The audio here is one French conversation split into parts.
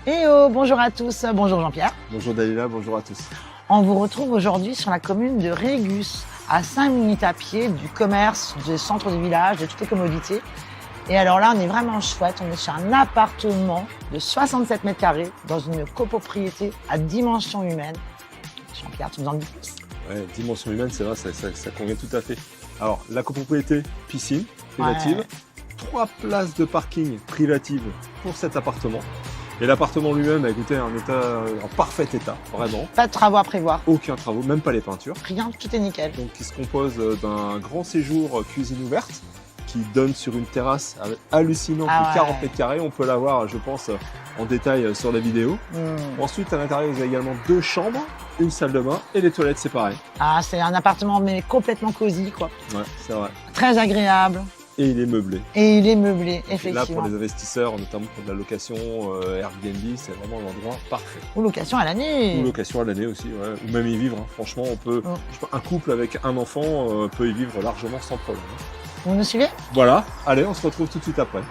Eh oh, bonjour à tous, bonjour Jean-Pierre. Bonjour Dalila, bonjour à tous. On vous retrouve aujourd'hui sur la commune de Régus, à 5 minutes à pied du commerce, du centre du village, de toutes les commodités. Et alors là, on est vraiment chouette, on est sur un appartement de 67 mètres carrés dans une copropriété à dimension humaine. Jean-Pierre, tu nous en dis plus? Ouais, dimension humaine, c'est vrai, ça convient tout à fait. Alors, la copropriété, piscine privative, 3 places de parking privatives pour cet appartement. Et l'appartement lui-même a écouté un état, en parfait état, vraiment. Pas de travaux à prévoir. Aucun travaux, même pas les peintures. Rien, tout est nickel. Donc, qui se compose d'un grand séjour cuisine ouverte qui donne sur une terrasse hallucinante de 40 mètres carrés. On peut la voir, je pense, en détail sur la vidéo. Ensuite, à l'intérieur, vous avez également 2 chambres, une salle de bain et les toilettes séparées. Ah, c'est un appartement mais complètement cosy, quoi. Ouais, c'est vrai. Très agréable. Et il est meublé. Et il est meublé, Donc effectivement. là, pour les investisseurs, notamment pour de la location Airbnb, c'est vraiment l'endroit parfait. Ou location à l'année. Ou location à l'année aussi, ouais. Ou même y vivre. Hein. Franchement, on peut, je sais pas, un couple avec un enfant peut y vivre largement sans problème. Vous nous suivez? Voilà, allez, on se retrouve tout de suite après.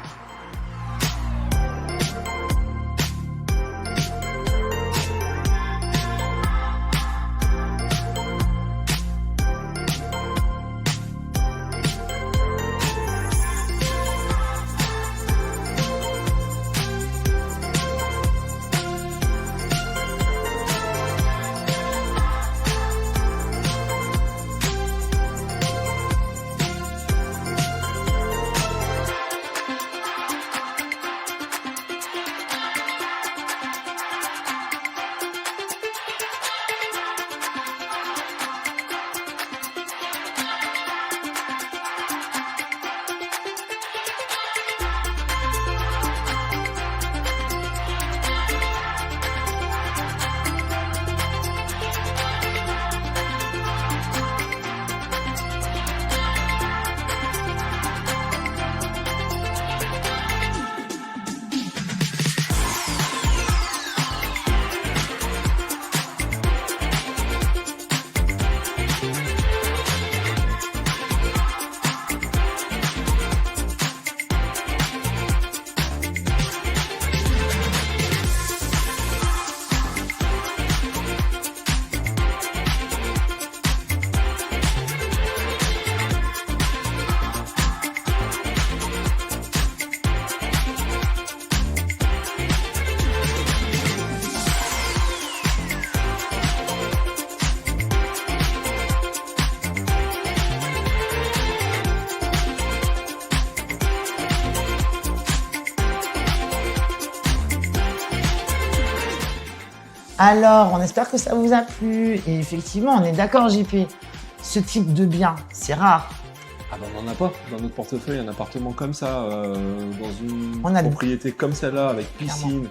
Alors, on espère que ça vous a plu. Et effectivement, on est d'accord, JP. Ce type de bien, c'est rare. Ah ben on n'en a pas dans notre portefeuille un appartement comme ça, dans une On a propriété comme celle-là, avec piscine,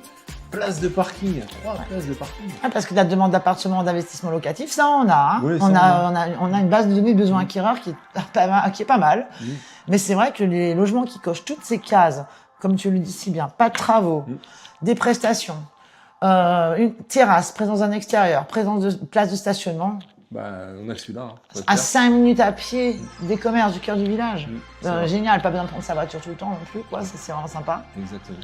place de parking, 3 places de parking. Ah, parce que la demande d'appartement d'investissement locatif, ça on a. Hein. Oui, ça, on a une base de données de besoins acquéreurs qui est pas mal. Mais c'est vrai que les logements qui cochent toutes ces cases, comme tu le dis si bien, pas de travaux, des prestations, une terrasse, présence d'un extérieur, présence de place de stationnement. Bah, on a celui-là. Hein, à 5 minutes à pied des commerces du cœur du village. Génial, pas besoin de prendre sa voiture tout le temps non plus, quoi. C'est vraiment sympa. Exactement.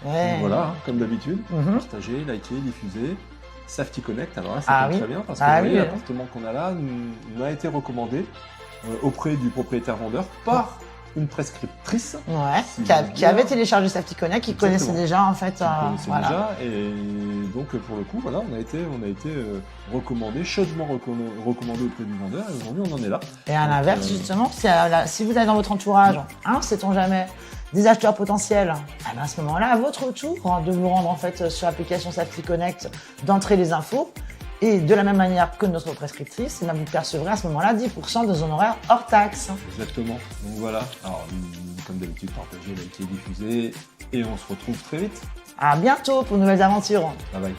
Ouais. Donc voilà, hein, comme d'habitude, partager, liker, diffuser. Safety Connect, alors là, ça tombe très bien parce que l'appartement qu'on a là nous a été recommandé auprès du propriétaire vendeur par une prescriptrice. Qui avait téléchargé Safety Connect, qui connaissait déjà en fait. Déjà, et donc pour le coup, voilà, on a été recommandé, chaudement recommandé auprès du vendeur, et aujourd'hui on en est là. Et à l'inverse, justement, si vous avez dans votre entourage, sait-on jamais, des acheteurs potentiels, à ce moment-là, à votre tour de vous rendre en fait sur l'application Safety Connect, d'entrer les infos. Et de la même manière que notre prescriptrice, vous percevrez à ce moment-là 10% de son honoraire hors taxe. Exactement. Donc voilà. Alors, comme d'habitude, partagez, likez, diffusez. Et on se retrouve très vite. À bientôt pour de nouvelles aventures. Bye bye.